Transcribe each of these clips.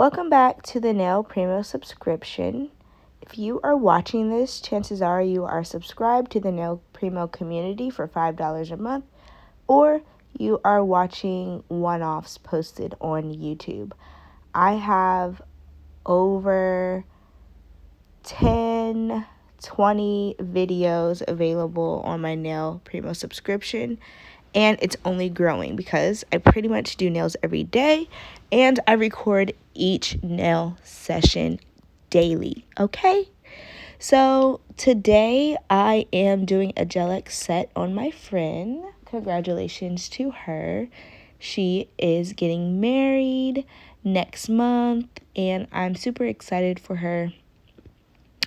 Welcome back to the Nail Primo subscription. If you are watching this, chances are you are subscribed to the Nail Primo community for $5 a month, or you are watching one-offs posted on YouTube. I have over 10, 20 videos available on my Nail Primo subscription, and it's only growing because I pretty much do nails every day and I record each nail session daily, okay? So today I am doing a Gel X set on my friend. Congratulations to her. She is getting married next month and I'm super excited for her.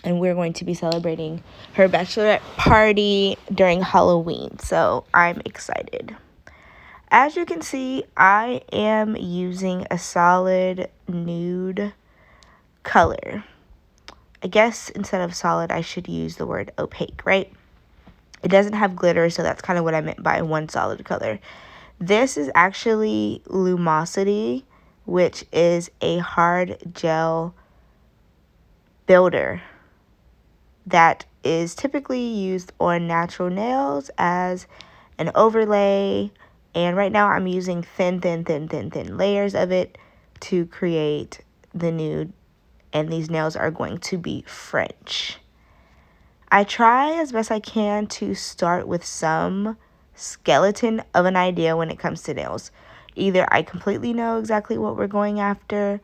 And we're going to be celebrating her bachelorette party during Halloween. So I'm excited. As you can see, I am using a solid nude color. I guess instead of solid, I should use the word opaque, right? It doesn't have glitter, so that's kind of what I meant by one solid color. This is actually Lumosity, which is a hard gel builder that is typically used on natural nails as an overlay. And right now I'm using thin layers of it to create the nude. And these nails are going to be French. I try as best I can to start with some skeleton of an idea when it comes to nails. Either I completely know exactly what we're going after,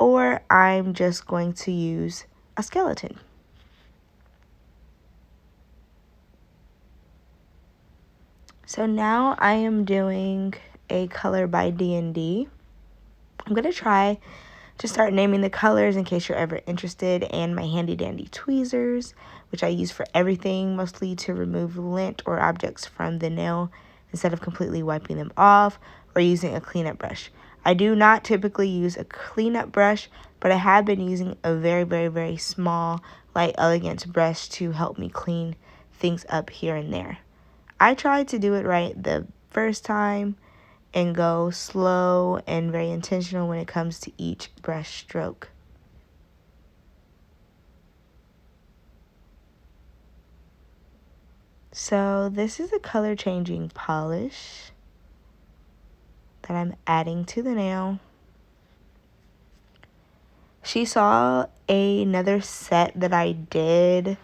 or I'm just going to use a skeleton. So now I am doing a color by D&D. I'm going to try to start naming the colors in case you're ever interested, and my handy dandy tweezers, which I use for everything, mostly to remove lint or objects from the nail instead of completely wiping them off or using a cleanup brush. I do not typically use a cleanup brush, but I have been using a very small, light, elegant brush to help me clean things up here and there. I tried to do it right the first time and go slow and very intentional when it comes to each brush stroke. So this is a color changing polish that I'm adding to the nail. She saw another set that I did,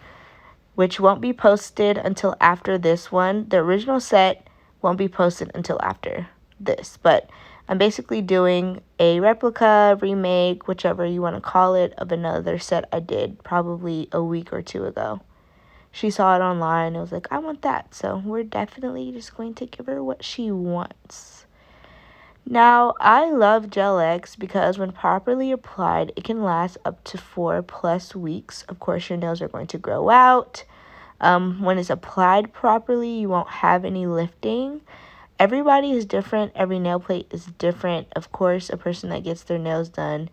which won't be posted until after this one. The original set won't be posted until after this, but I'm basically doing a replica, remake, whichever you want to call it, of another set I did probably a week or two ago. She saw it online and was like, I want that. So we're definitely just going to give her what she wants. Now, I love Gel X because when properly applied, it can last up to 4+ weeks. Of course, your nails are going to grow out. When it's applied properly, you won't have any lifting. Everybody is different. Every nail plate is different. Of course, a person that gets their nails done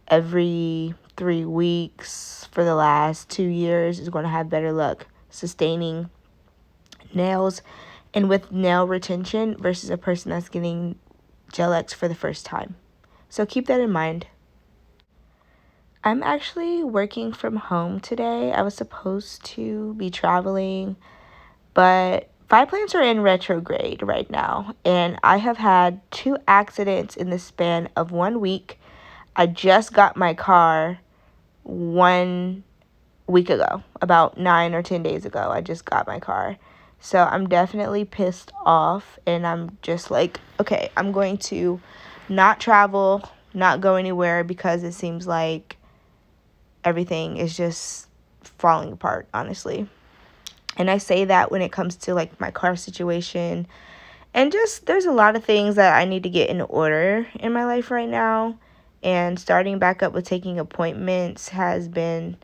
every 3 weeks for the last 2 years is going to have better luck sustaining nails and with nail retention versus a person that's getting Gel X for the first time. So keep that in mind. I'm actually working from home today. I was supposed to be traveling, but 5 plants are in retrograde right now, and I have had 2 accidents in the span of 1 week. I just got my car 1 week ago, about 9 or 10 days ago. I just got my car. So I'm definitely pissed off, and I'm just like, okay, I'm going to not travel, not go anywhere, because it seems like everything is just falling apart, honestly. And I say that when it comes to like my car situation, and just there's a lot of things that I need to get in order in my life right now, and starting back up with taking appointments has been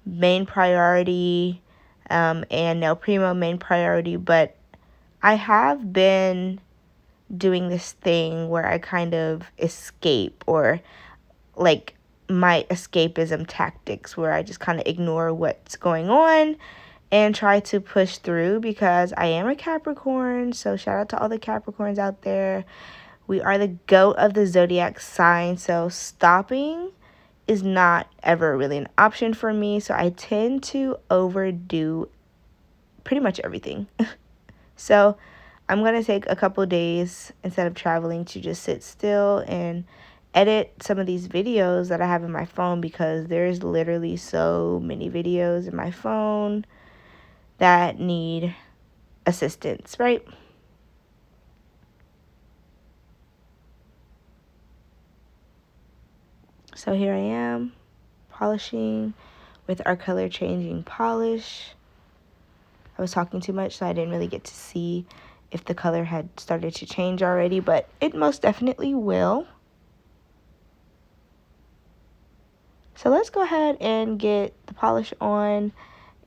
main priority, and Nail Primo main priority. But I have been doing this thing where I kind of escape, or like my escapism tactics, where I just kind of ignore what's going on and try to push through, because I am a Capricorn. So shout out to all the Capricorns out there. We are the goat of the zodiac sign, so stopping is not ever really an option for me. So I tend to overdo pretty much everything. So I'm going to take a couple days instead of traveling to just sit still and edit some of these videos that I have in my phone, because there's literally so many videos in my phone that need assistance, right? So here I am polishing with our color changing polish. I was talking too much, so I didn't really get to see if the color had started to change already, but it most definitely will. So let's go ahead and get the polish on,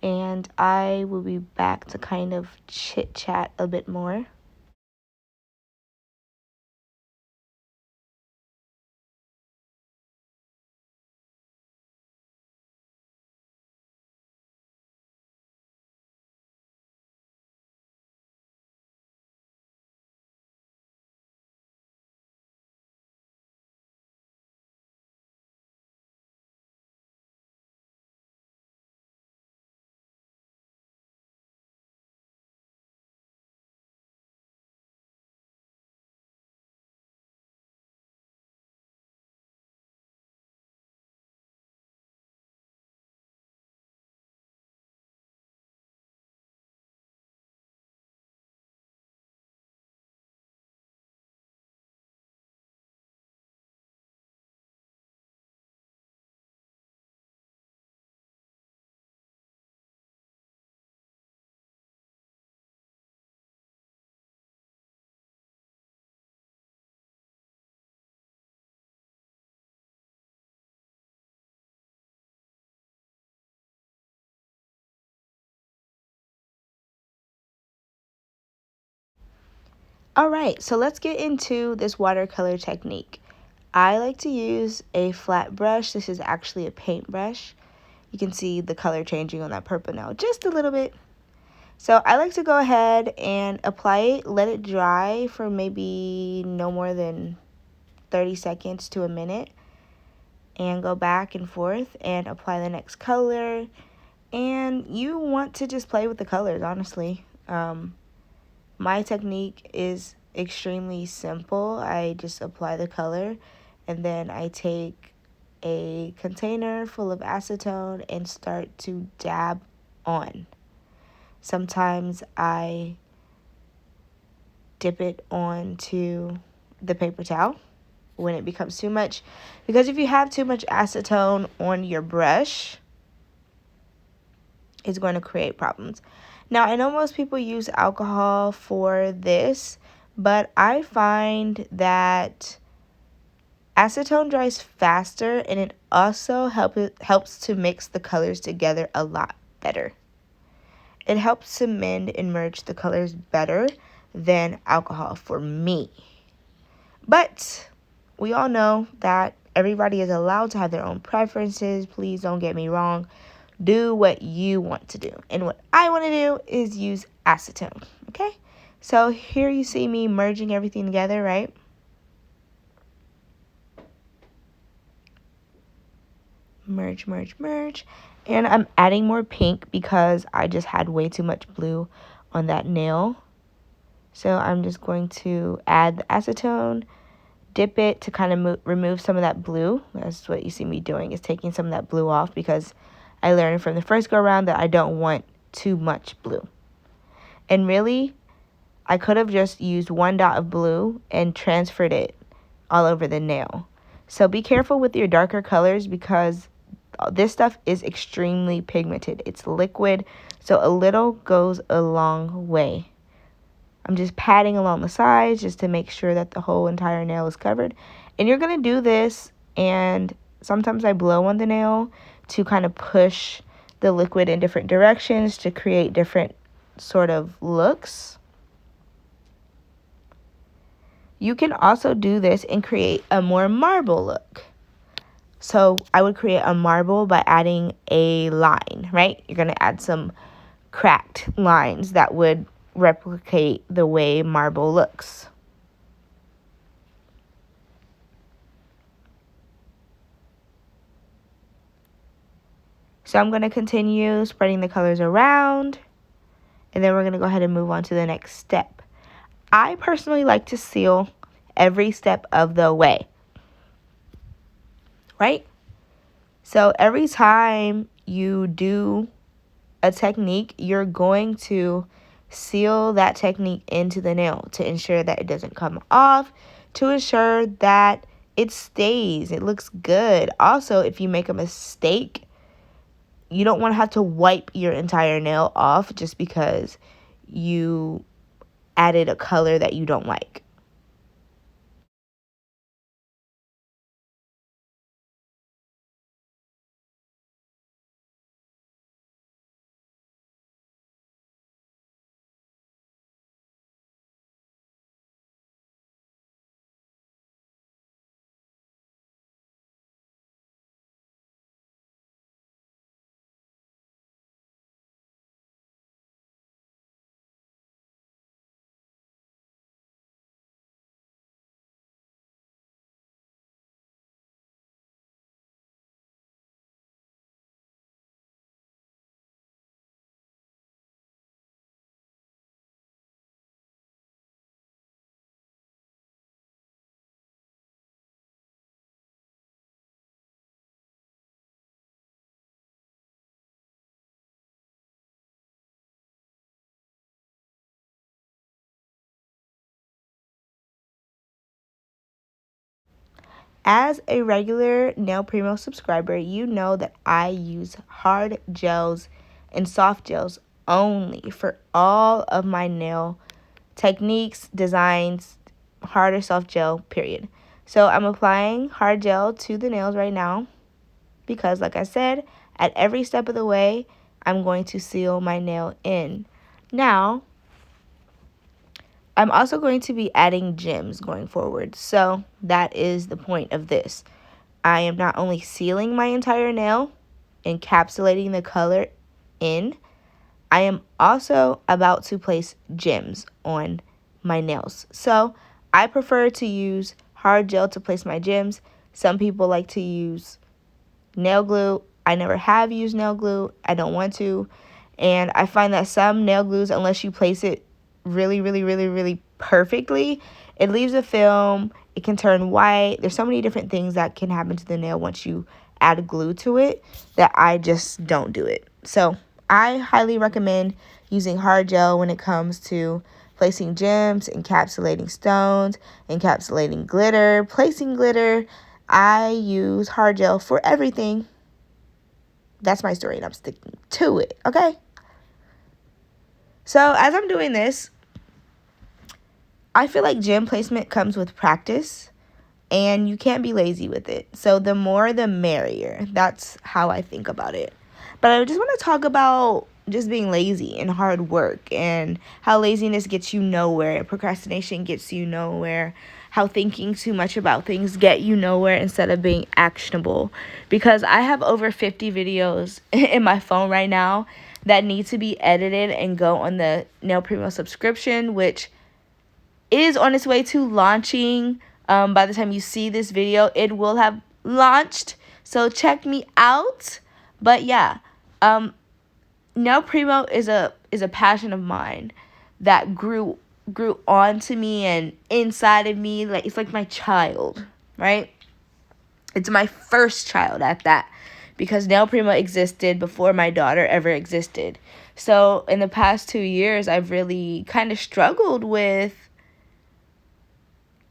and I will be back to kind of chit chat a bit more. All right, so let's get into this watercolor technique. I like to use a flat brush. This is actually a paintbrush. You can see the color changing on that purple now just a little bit. So I like to go ahead and apply it, let it dry for maybe no more than 30 seconds to a minute, and go back and forth and apply the next color. And you want to just play with the colors, honestly. My technique is extremely simple. I just apply the color, and then I take a container full of acetone and start to dab on. Sometimes I dip it onto the paper towel when it becomes too much, because if you have too much acetone on your brush, it's going to create problems. Now, I know most people use alcohol for this, but I find that acetone dries faster, and it also helps to mix the colors together a lot better. It helps to mend and merge the colors better than alcohol for me. But we all know that everybody is allowed to have their own preferences. Please don't get me wrong. Do what you want to do. And what I want to do is use acetone. Okay? So here you see me merging everything together, right? Merge, merge, merge. And I'm adding more pink because I just had way too much blue on that nail. So I'm just going to add the acetone, dip it to kind of remove some of that blue. That's what you see me doing, is taking some of that blue off, because I learned from the first go around that I don't want too much blue. And really, I could have just used one dot of blue and transferred it all over the nail. So be careful with your darker colors, because this stuff is extremely pigmented. It's liquid, so a little goes a long way. I'm just patting along the sides just to make sure that the whole entire nail is covered. And you're going to do this, and sometimes I blow on the nail to kind of push the liquid in different directions to create different sort of looks. You can also do this and create a more marble look. So I would create a marble by adding a line, right? You're going to add some cracked lines that would replicate the way marble looks. So I'm going to continue spreading the colors around, and then we're going to go ahead and move on to the next step. I personally like to seal every step of the way, right? So every time you do a technique, you're going to seal that technique into the nail to ensure that it doesn't come off, to ensure that it stays, it looks good. Also, if you make a mistake, you don't want to have to wipe your entire nail off just because you added a color that you don't like. As a regular Nail Primo subscriber, you know that I use hard gels and soft gels only for all of my nail techniques, designs, hard or soft gel, period. So I'm applying hard gel to the nails right now because, like I said, at every step of the way, I'm going to seal my nail in. Now, I'm also going to be adding gems going forward. So that is the point of this. I am not only sealing my entire nail, encapsulating the color in, I am also about to place gems on my nails. So I prefer to use hard gel to place my gems. Some people like to use nail glue. I never have used nail glue. I don't want to. And I find that some nail glues, unless you place it really, really, really, really perfectly, it leaves a film. It can turn white. There's so many different things that can happen to the nail once you add glue to it that I just don't do it. So I highly recommend using hard gel when it comes to placing gems, encapsulating stones, encapsulating glitter, placing glitter. I use hard gel for everything. That's my story, and I'm sticking to it, okay? So as I'm doing this, I feel like gem placement comes with practice, and you can't be lazy with it. So the more, the merrier. That's how I think about it. But I just want to talk about just being lazy and hard work and how laziness gets you nowhere, procrastination gets you nowhere, how thinking too much about things get you nowhere instead of being actionable. Because I have over 50 videos in my phone right now that need to be edited and go on the Nail Primo subscription, which is on its way to launching. By the time you see this video, it will have launched. So check me out. But yeah, Nail Primo is a passion of mine that grew onto me and inside of me. Like, it's like my child, right? It's my first child at that, because Nail Primo existed before my daughter ever existed. So in the past 2 years, I've really kind of struggled with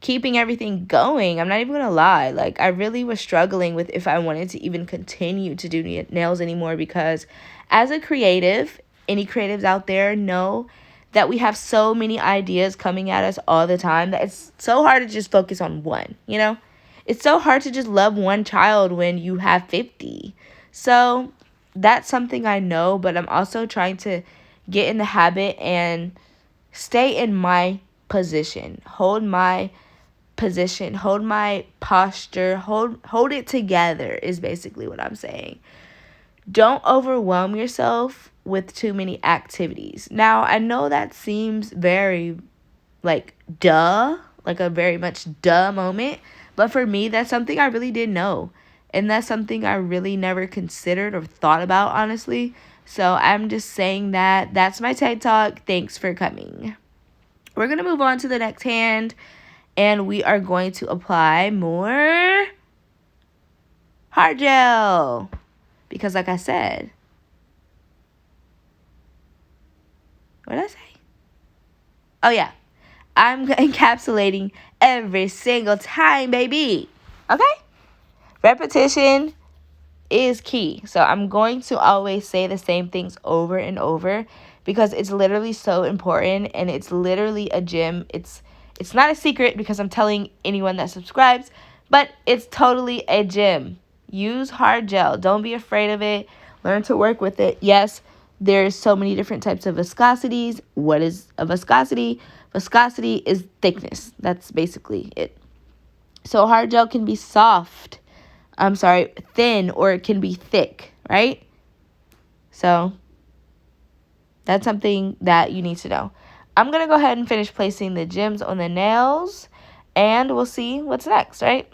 keeping everything going. I'm not even gonna lie. Like, I really was struggling with if I wanted to even continue to do nails anymore, because as a creative, any creatives out there know that we have so many ideas coming at us all the time that it's so hard to just focus on one, you know? It's so hard to just love one child when you have 50. So that's something I know, but I'm also trying to get in the habit and stay in my position, hold my posture, hold it together is basically what I'm saying. Don't overwhelm yourself with too many activities. Now, I know that seems very like duh, like a very much duh moment, but for me, that's something I really didn't know And that's something I really never considered or thought about, honestly. So I'm just saying that that's my TED Talk. Thanks for coming. We're going to move on to the next hand, and we are going to apply more hard gel. Because like I said, what did I say? Oh, yeah. I'm encapsulating every single time, baby. Okay? Repetition is key. So I'm going to always say the same things over and over because it's literally so important, and it's literally a gym. It's not a secret because I'm telling anyone that subscribes, but it's totally a gym. Use hard gel. Don't be afraid of it. Learn to work with it. Yes, there's so many different types of viscosities. What is a viscosity? Viscosity is thickness. That's basically it. So hard gel can be soft. Thin, or it can be thick, right? So that's something that you need to know. I'm going to go ahead and finish placing the gems on the nails, and we'll see what's next, right?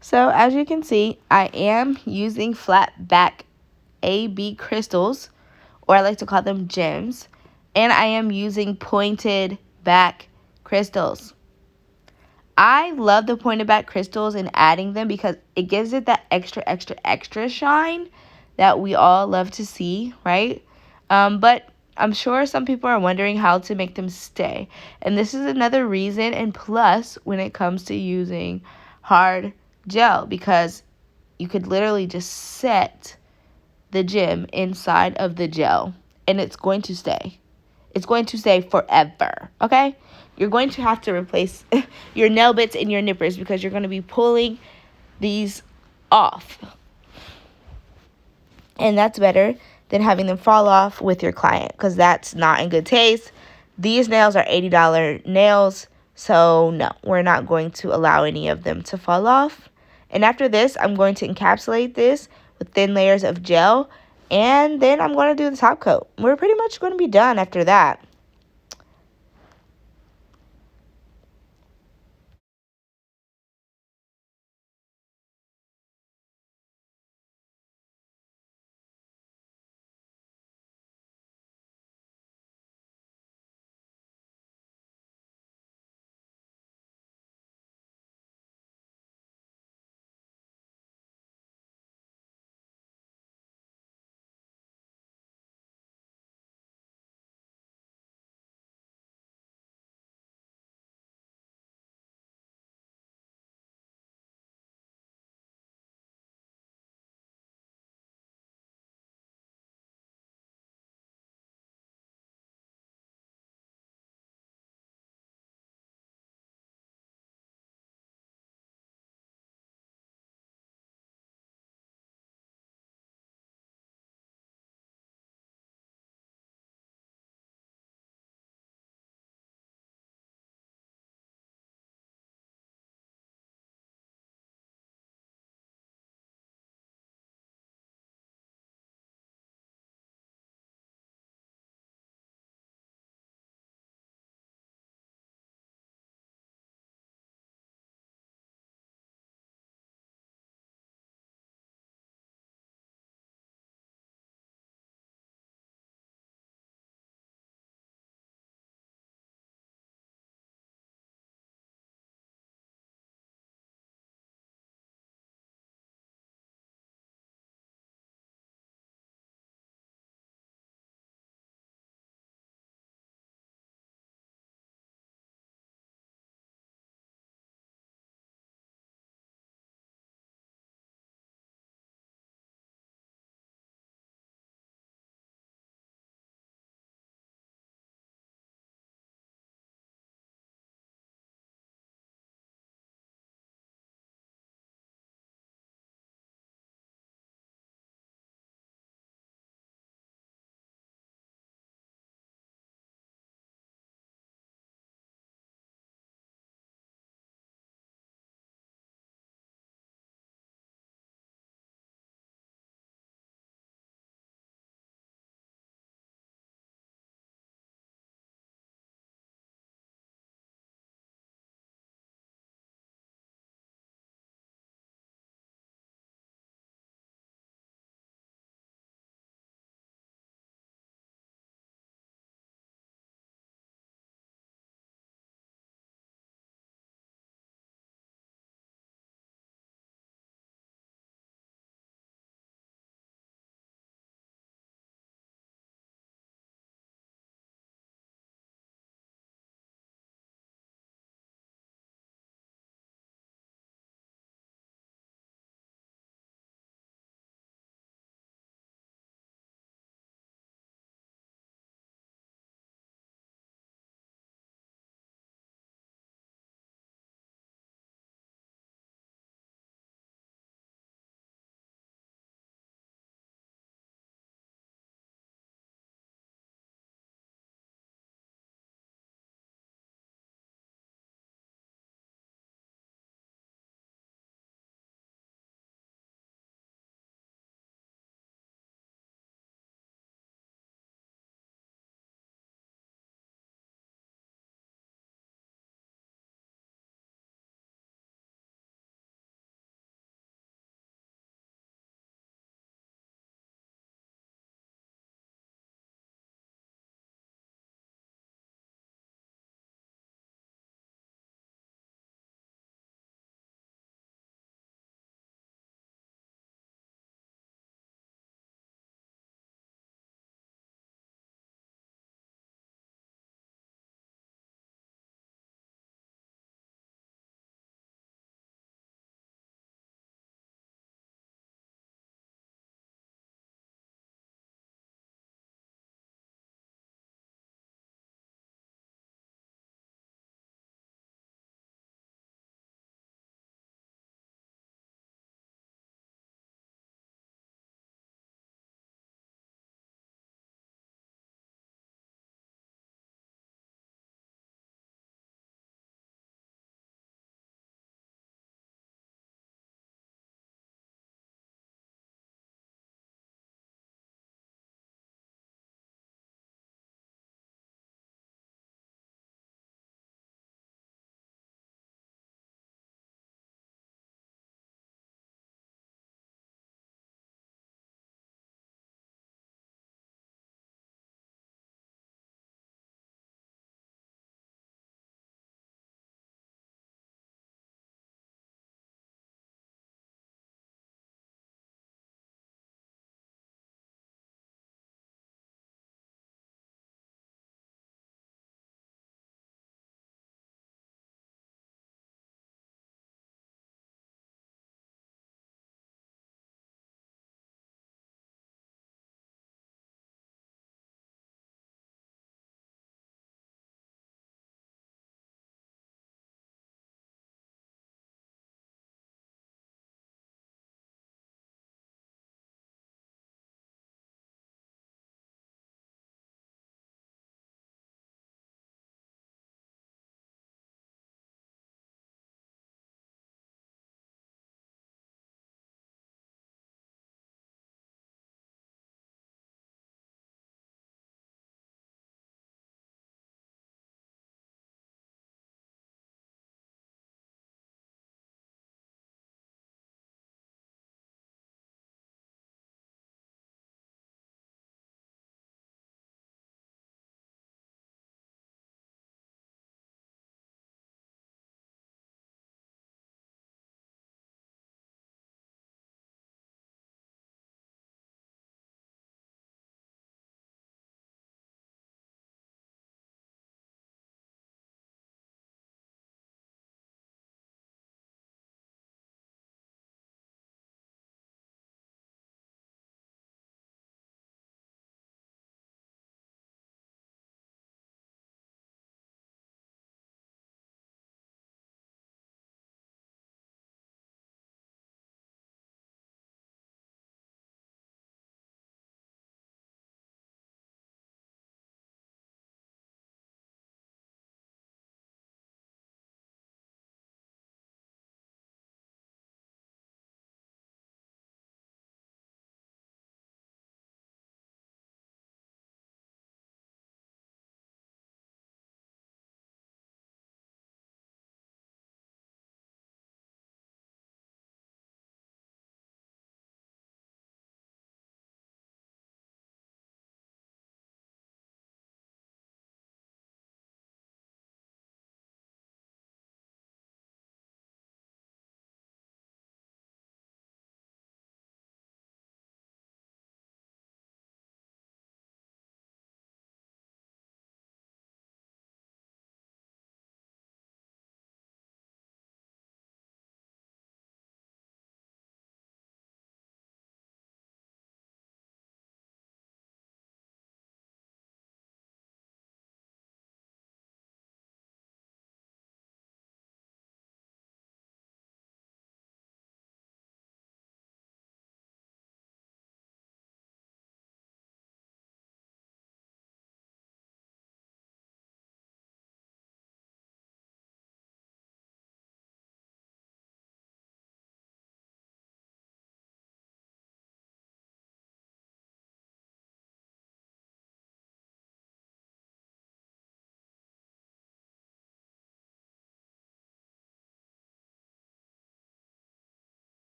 So as you can see, I am using flat back AB crystals, or I like to call them gems, and I am using pointed back crystals. I love the pointed back crystals and adding them because it gives it that extra, extra, extra shine that we all love to see, right? But I'm sure some people are wondering how to make them stay. And this is another reason and plus when it comes to using hard gel, because you could literally just set the gem inside of the gel and it's going to stay. It's going to stay forever, okay? You're going to have to replace your nail bits and your nippers because you're going to be pulling these off. And that's better than having them fall off with your client because that's not in good taste. These nails are $80 nails, so no, we're not going to allow any of them to fall off. And after this, I'm going to encapsulate this with thin layers of gel, and then I'm going to do the top coat. We're pretty much going to be done after that.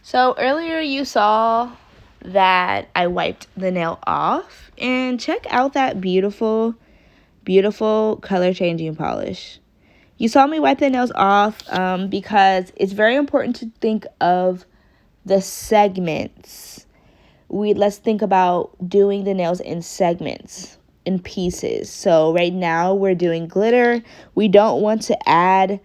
So earlier you saw that I wiped the nail off, and check out that beautiful, beautiful color changing polish. You saw me wipe the nails off because it's very important to think of the segments. Let's think about doing the nails in segments, in pieces. So right now we're doing glitter. We don't want to add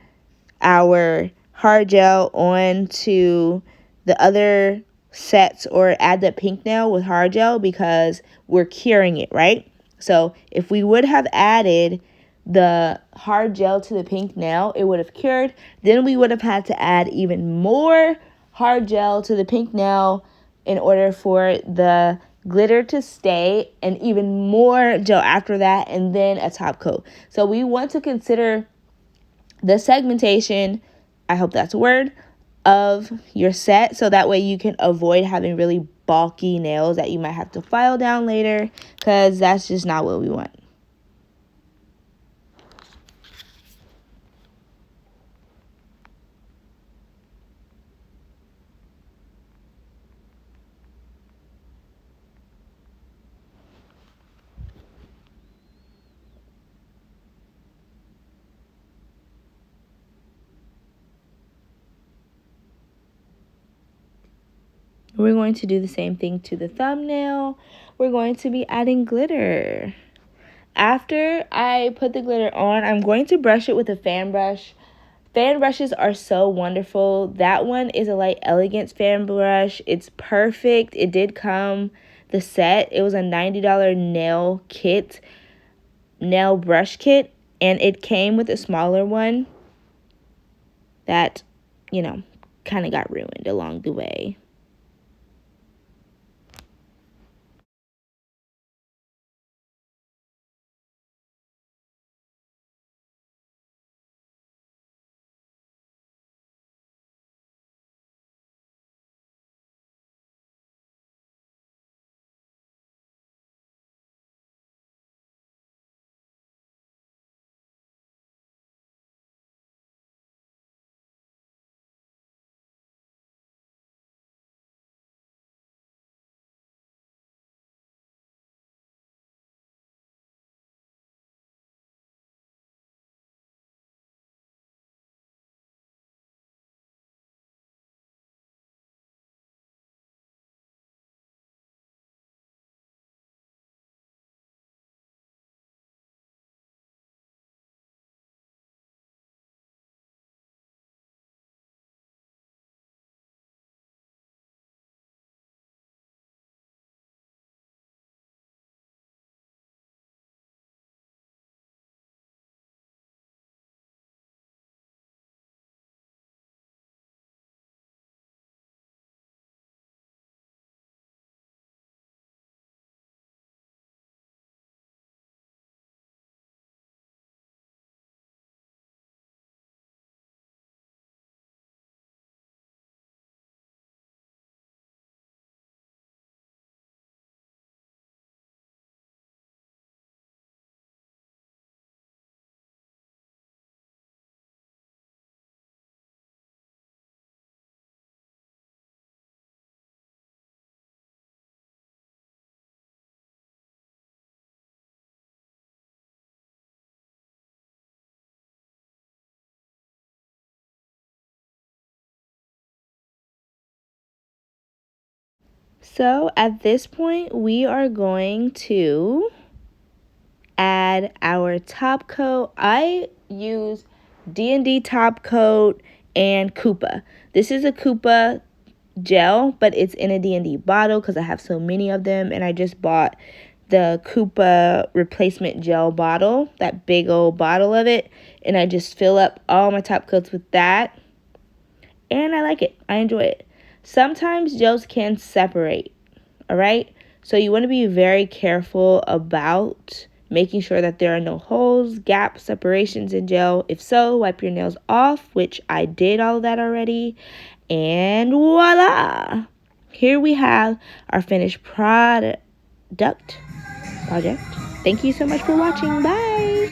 our hard gel onto the other sets or add the pink nail with hard gel because we're curing it, right? So if we would have added the hard gel to the pink nail, it would have cured. Then we would have had to add even more hard gel to the pink nail in order for the glitter to stay, and even more gel after that, and then a top coat. So we want to consider the segmentation, I hope that's a word, of your set, so that way you can avoid having really bulky nails that you might have to file down later, because that's just not what we want. We're going to do the same thing to the thumbnail. We're going to be adding glitter. After I put the glitter on, I'm going to brush it with a fan brush. Fan brushes are so wonderful. That one is a Light Elegance fan brush. It's perfect. It did come the set. It was a $90 nail brush kit, and it came with a smaller one that, kind of got ruined along the way. So at this point, we are going to add our top coat. I use D&D top coat and Koopa. This is a Koopa gel, but it's in a D&D bottle because I have so many of them, and I just bought the Koopa replacement gel bottle, that big old bottle of it, and I just fill up all my top coats with that, and I like it. I enjoy it. Sometimes gels can separate, all right? So you want to be very careful about making sure that there are no holes, gaps, separations in gel. If so, wipe your nails off, which I did all of that already. And voila! Here we have our finished project. Thank you so much for watching. Bye!